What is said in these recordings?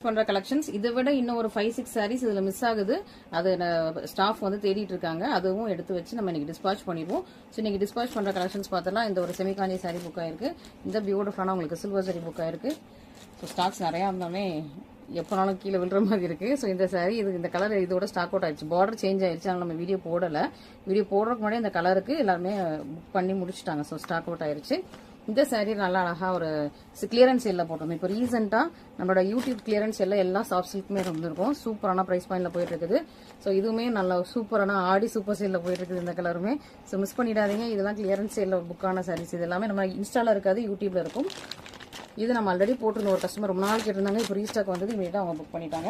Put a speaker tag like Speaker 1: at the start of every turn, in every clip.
Speaker 1: பண்ற கலெக்ஷன்ஸ். இதை விட இன்னும் ஒரு 5-6 சாரீஸ் இதுல மிஸ் ஆகுது. அது ஸ்டாஃப் வந்து தேடிட்டு இருக்காங்க. அதுவும் எடுத்து வச்சு நம்ம இன்னைக்கு டிஸ்பாச் பண்ணிடுவோம். ஸோ இன்னைக்கு டிஸ்பாச் பண்ற கலெக்ஷன்ஸ் பார்த்தலாம். இந்த ஒரு செமிகாஞ்சி சாரி புக் ஆயிருக்கு. இந்த பியூட்டிஃபுல்லான உங்களுக்கு சில்வர் சாரி புக் ஆயிருக்கு. ஸோ ஸ்டாக்ஸ் நிறையா இருந்தாலே எப்போனாலும் கீழே விழுற மாதிரி இருக்கு. ஸோ இந்த சாரி இது இந்த கலர் இதோட ஸ்டாக் அவுட் ஆயிடுச்சு. பார்டர் சேஞ்ச் ஆயிடுச்சு. ஆனால் நம்ம வீடியோ போடல. வீடியோ போடுறதுக்கு முன்னாடி இந்த கலருக்கு எல்லாருமே புக் பண்ணி முடிச்சுட்டாங்க. ஸோ ஸ்டாக் அவுட் ஆயிடுச்சு. இந்த சாரீ நல்லா அழகா ஒரு கிளியரன்ஸ் சேல்ல போட்டோம். இப்போ ரீசெண்டா நம்மளோட யூடியூப் கிளியரன்ஸ் எல்லாம் எல்லா சாஃப்ட் சில்க்குமே இருந்திருக்கும். சூப்பரான பிரைஸ் பாயிண்ட்ல போயிட்டு இருக்குது. ஸோ இதுவுமே நல்ல சூப்பரான ஆடி சூப்பர் சேல்ல போயிட்டு இருக்குது இந்த கலருமே. ஸோ மிஸ் பண்ணிடாதீங்க. இதெல்லாம் கிளியரன்ஸ் சேல்ல புக்கான சாரீஸ். இது எல்லாமே நம்ம இன்ஸ்டால இருக்காது, யூடியூப்ல இருக்கும். இது நம்ம ஆல்ரெடி போட்டிருந்த ஒரு கஸ்டமர் ரொம்ப நாள் கேட்டிருந்தாங்க. இப்போ ரீஸ்டாக் வந்தது. இமீடியட்டா அவங்க புக் பண்ணிட்டாங்க.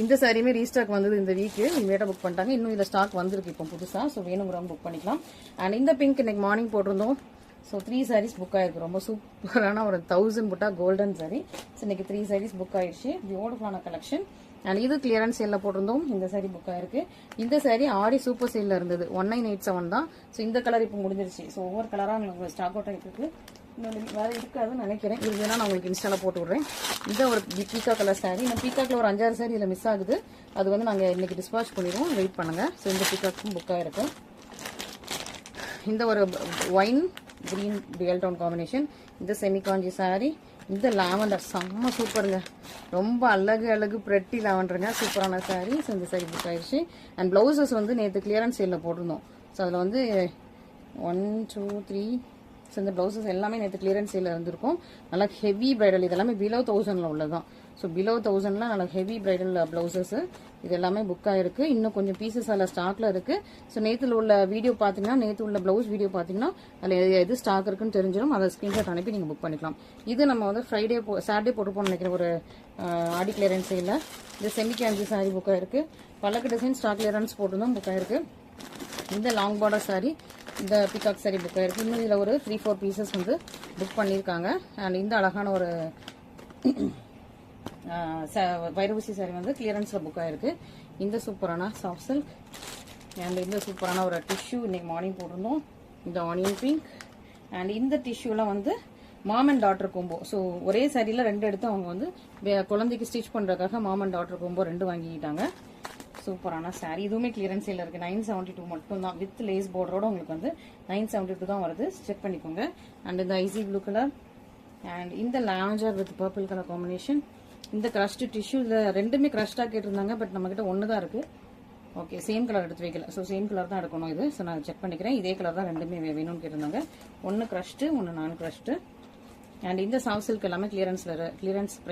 Speaker 1: இந்த சாரியுமே ரீஸ்டாக் வந்தது இந்த வீக். இமீடியட்டா புக் பண்ணிட்டாங்க. இன்னும் இதுல ஸ்டாக் வந்திருக்கு இப்போ புதுசா. ஸோ வேணுங்கிறவங்க புக் பண்ணிக்கலாம். அண்ட் இந்த பிங்க் இன்னைக்கு மார்னிங் போட்டிருந்தோம். ஸோ 3 சாரீஸ் புக் ஆயிருக்கு. ரொம்ப சூப்பரான ஒரு 1000 புட்டா கோல்டன் சாரி. ஸோ இன்னைக்கு 3 சாரீஸ் புக் ஆயிடுச்சு. பியூட்டிஃபுல்லான கலெக்ஷன். அண்ட் இது கிளியரன்ஸ் சேல்ல போட்டிருந்தோம். இந்த சாரி புக் ஆயிருக்கு. இந்த சாரி ஆடி சூப்பர் சேல்ல இருந்தது. 1987 தான். ஸோ இந்த கலர் இப்போ முடிஞ்சிருச்சு. ஸோ ஒவ்வொரு கலரா உங்களுக்கு ஸ்டாக் அவுட் ஆகிட்டு இருக்கு. வேற இருக்காதுன்னு நினைக்கிறேன். இதுனா நான் உங்களுக்கு இன்ஸ்டால போட்டு விடுறேன். இந்த ஒரு பீக்கா கலர் சாரி. இந்த பீக்காக்ல ஒரு 5-6 சாரி இதுல மிஸ் ஆகுது. அது வந்து நாங்க இன்னைக்கு டிஸ்பாச் பண்ணிடுவோம். வெயிட் பண்ணுங்க. ஸோ இந்த பீக்காக்கும் புக் ஆயிருக்கு. இந்த ஒரு ஒயின் கிரீன் ரியல் டவுன் காம்பினேஷன். இந்த செமிகாஞ்சி சாரி. இந்த லாவெண்டர் செம்ம சூப்பருங்க. ரொம்ப அழகு பிரெட்டி லாவெண்டருங்க. சூப்பரான சாரி. ஸோ இந்த சாரி புக் ஆயிடுச்சு. அண்ட் பிளவுசஸ் வந்து நேற்று கிளியரன்ஸ் சேல்ல போட்டிருந்தோம். ஸோ அதில் வந்து 1 2 3 ஸோ இந்த பிளவுசஸ் எல்லாமே நேற்று கிளியரன்ஸ் சேல்ல இருந்திருக்கும். நல்லா ஹெவி பிரைடல். இது எல்லாமே பிலோ 1000ல உள்ளதான். ஸோ பிலோ 1000ல நல்லா ஹெவி பிரைடல் பிளவுசஸ் இது எல்லாமே புக் ஆயிருக்கு. இன்னும் கொஞ்சம் பீசஸ் அதில் ஸ்டாக்ல இருக்கு. ஸோ நேற்றுல உள்ள வீடியோ பார்த்தீங்கன்னா, நேற்று உள்ள பிளவுஸ் வீடியோ பார்த்தீங்கன்னா அதில் எது ஸ்டாக் இருக்குன்னு தெரிஞ்சிடும். அதை ஸ்கிரீன்ஷாட் அனுப்பி நீங்கள் புக் பண்ணிக்கலாம். இது நம்ம வந்து சாட்டர்டே போட்டுப்போம் நினைக்கிற ஒரு ஆடி கிளியரன்ஸ் சேல்ல. இந்த செமிகாஞ்சி சாரி புக் ஆயிருக்கு. பல்லக்கு டிசைன் ஸ்டாக் கிளியரன்ஸ் போட்டுதான் புக் ஆயிருக்கு. இந்த லாங் பார்டர் சாரி, இந்த பிகாக் சாரி புக் ஆயிருக்கு. இன்னும் இதில் ஒரு 3-4 பீசஸ் வந்து புக் பண்ணியிருக்காங்க. அண்ட் இந்த அழகான ஒரு வைரவசி சாரி வந்து கிளியரன்ஸ்ல புக் ஆயிருக்கு. இந்த சூப்பரான சாஃப்ட் சில்க் அண்ட் இந்த சூப்பரான ஒரு டிஷ்யூ இன்னைக்கு மார்னிங் போட்டிருந்தோம். இந்த ஆனியன் பிங்க் அண்ட் இந்த டிஷ்யூலாம் வந்து mom and daughter combo. So ஒரே சாரியில 2 எடுத்து அவங்க வந்து குழந்தைக்கு ஸ்டிச் பண்றதுக்காக மாம் அண்ட் டாட்டர் கோம்போ 2 வாங்கிக்கிட்டாங்க. சூப்பரான சாரி. இதுவுமே கிளியரன்ஸ் சேல்ல இருக்கு. 972 மட்டும் தான். வித் லேஸ் பார்டரோட உங்களுக்கு வந்து 972 தான் வருது. செக் பண்ணிக்கோங்க. அண்ட் இந்த ஐசி ப்ளூ கலர் அண்ட் இந்த lavender with purple colour combination. இந்த கிரஷ்ட் டிஷ்யூ. இதுல 2மே கிரஷ்டா கேட்டிருந்தாங்க. பட் நம்ம கிட்ட 1 தான் இருக்கு. ஓகே, சேம் கலர் எடுத்து வைக்கல. ஸோ சேம் கலர் தான் எடுக்கணும் இது. ஸோ நான் செக் பண்ணிக்கிறேன். இதே கலர் தான் 2மே வேணும்னு கேட்டிருந்தாங்க. 1 கிரஷ்ட், 1 நான் கிரஷ்ட். அண்ட் இந்த சாஃப்ட் சில்க் எல்லாமே கிளியரன்ஸ் பிரைஸ்